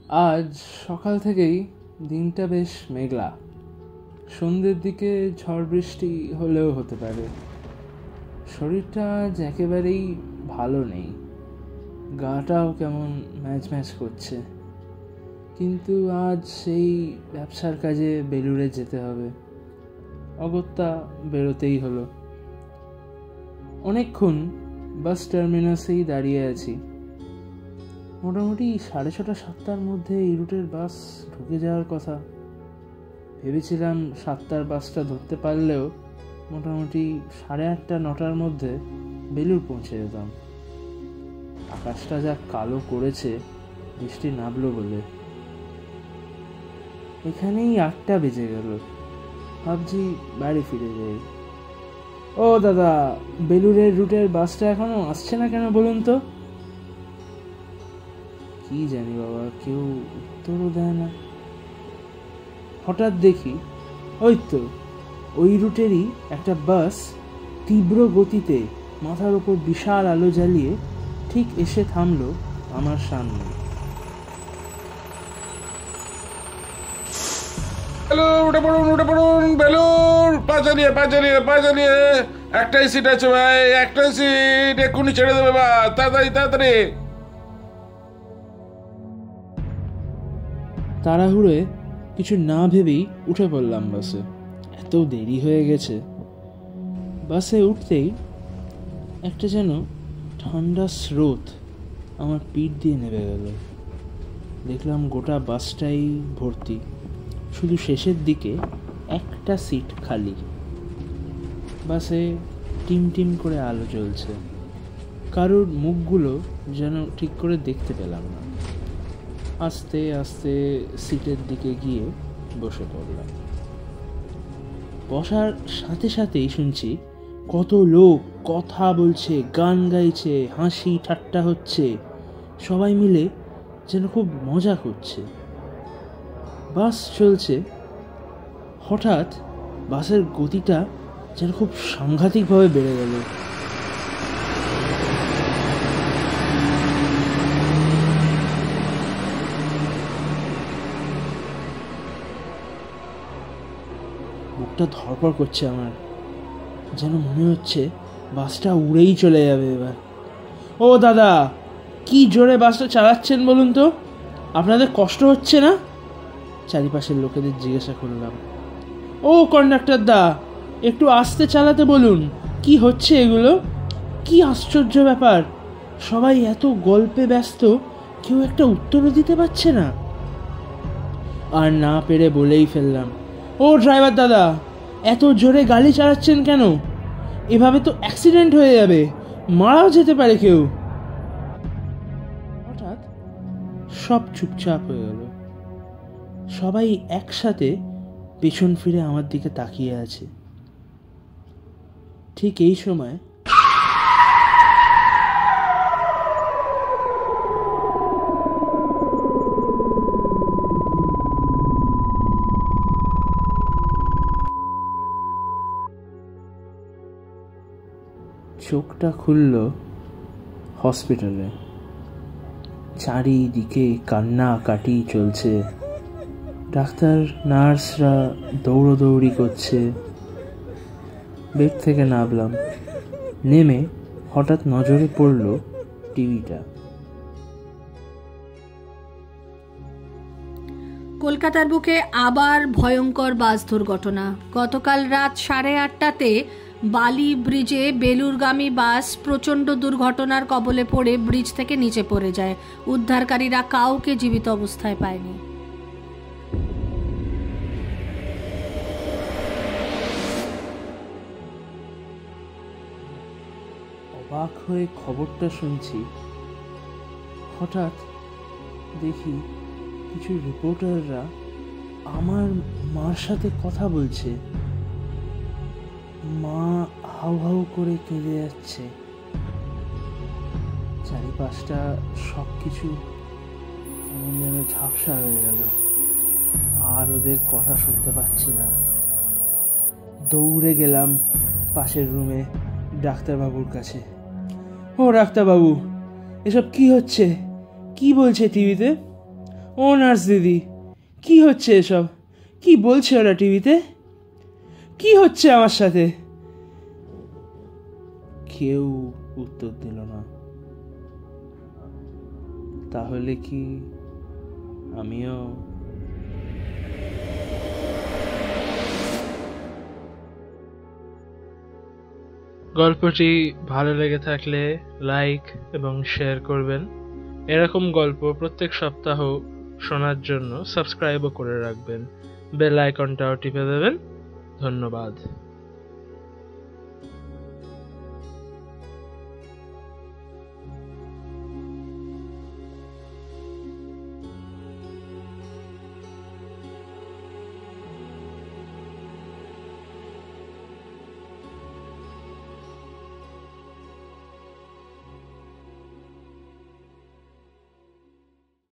আজ সকাল থেকেই দিনটা বেশ মেঘলা। সন্ধ্যের দিকে ঝড় বৃষ্টি হলেও হতে পারে। শরীরটা আজ একেবারেই ভালো নেই, গাটাও কেমন ম্যাচ ম্যাচ করছে। কিন্তু আজ সেই ব্যবসার কাজে বেলুড়ে যেতে হবে, অগত্যা বেরোতেই হলো। অনেকক্ষণ বাস টার্মিনাসেই দাঁড়িয়ে আছি। মোটামুটি 6:30-7টার মধ্যে এই রুটের বাস ঢুকে যাওয়ার কথা। ভেবেছিলাম 7টার বাসটা ধরতে পারলেও মোটামুটি 8:30-9টার মধ্যে বেলুড় পৌঁছে যেতাম। আকাশটা যা কালো করেছে বৃষ্টি নামলো বলে। এখানেই 8টা বেজে গেল। ভাবছি বাড়ি ফিরে যাই। ও দাদা, বেলুড়ের রুটের বাসটা এখনো আসছে না কেন বলুন তো? কি জানি বাবা, কেউ উত্তরও দেয় না। হঠাৎ দেখি ওই রুটেরই একটা বাস তীব্র গতিতে মাথার উপর বিশাল আলো জ্বালিয়ে ঠিক এসে থামলো আমার সামনে। উঠে পড়ুন বেলুড়, পা চালিয়ে একটাই সিট আছে ভাই, একটাই সিট, এক্ষুনি ছেড়ে দেবে বা, তাড়াতাড়ি। তাড়াহুড়োয় কিছু না ভেবেই উঠে পড়লাম বাসে। এত দেরি হয়ে গেছে। বাসে উঠতেই একটা যেন ঠান্ডা স্রোত আমার পিঠ দিয়ে নেমে গেল। দেখলাম গোটা বাসটাই ভর্তি, শুধু শেষের দিকে একটা সিট খালি। বাসে টিম টিম করে আলো জ্বলছে, কারোর মুখগুলো যেন ঠিক করে দেখতে পেলাম না। আস্তে আস্তে সিটের দিকে গিয়ে বসে পড়লাম। বসার সাথে সাথেই শুনছি কত লোক কথা বলছে, গান গাইছে, হাসি ঠাট্টা হচ্ছে, সবাই মিলে যেন খুব মজা করছে। বাস চলছে। হঠাৎ বাসের গতিটা যেন খুব সাংঘাতিকভাবে বেড়ে গেল। বুকটা ধড়ফড় করছে আমার, যেন মনে হচ্ছে বাসটা উড়েই চলে যাবে এবার। ও দাদা, কি জোরে বাসটা চালাচ্ছেন বলুন তো? আপনাদের কষ্ট হচ্ছে না? চারিপাশের লোকেদের জিজ্ঞাসা করলাম। ও কন্ডাক্টর দা, একটু আস্তে চালাতে বলুন। কি হচ্ছে এগুলো? কি আশ্চর্য ব্যাপার, সবাই এত গল্পে ব্যস্ত, কেউ একটা উত্তরও দিতে পারছে না। আর না পেরে বলেই ফেললাম, ও ড্রাইভার দাদা, এত জোরে গাড়ি চালাচ্ছেন কেন? এভাবে তো অ্যাক্সিডেন্ট হয়ে যাবে, মারাও যেতে পারে কেউ। হঠাৎ সব চুপচাপ হয়ে গেল। সবাই একসাথে পেছন ফিরে আমার দিকে তাকিয়ে আছে। ঠিক এই সময় চোখটা খুলল হসপিটালে। চারিদিকে কান্নাকাটি চলছে, ডাক্তার নার্সরা দৌড়োদৌড়ি করছে। বেড থেকে নামলাম। নেমে হঠাৎ নজরে পড়ল টিভিটা। কলকাতার বুকে আবার ভয়ঙ্কর বাস দুর্ঘটনা। গতকাল রাত 8:30টাতে বালি ব্রিজে বেলুড়গামী বাস প্রচণ্ড দুর্ঘটনার কবলে পড়ে ব্রিজ থেকে নিচে পড়ে যায়। উদ্ধারকারীরা কাউকে জীবিত অবস্থায় পায়নি। অবাক হয়ে খবরটা শুনছি। হঠাৎ দেখি কিছু রিপোর্টাররা আমার মার সাথে কথা বলছে। মা হাউ হাউ করে কেঁদে যাচ্ছে। চারিপাশটা সবকিছু কেমন যেন ঝাপসা হয়ে গেল। আর ওদের কথা শুনতে পাচ্ছি না। দৌড়ে গেলাম পাশের রুমে ডাক্তারবাবুর কাছে। ও ডাক্তারবাবু, এসব কি হচ্ছে? কি বলছে টিভিতে? ও নার্স দিদি, কি হচ্ছে এসব? কি বলছে ওরা টিভিতে? কি হচ্ছে আমার সাথে? কেউ উত্তর দিল না। তাহলে কি আমিও? গল্পটি ভালো লেগে থাকলে লাইক এবং শেয়ার করবেন। এরকম গল্প প্রত্যেক সপ্তাহ শোনার জন্য সাবস্ক্রাইবও করে রাখবেন। বেল আইকনটাও টিপে দেবেন। ধন্যবাদ।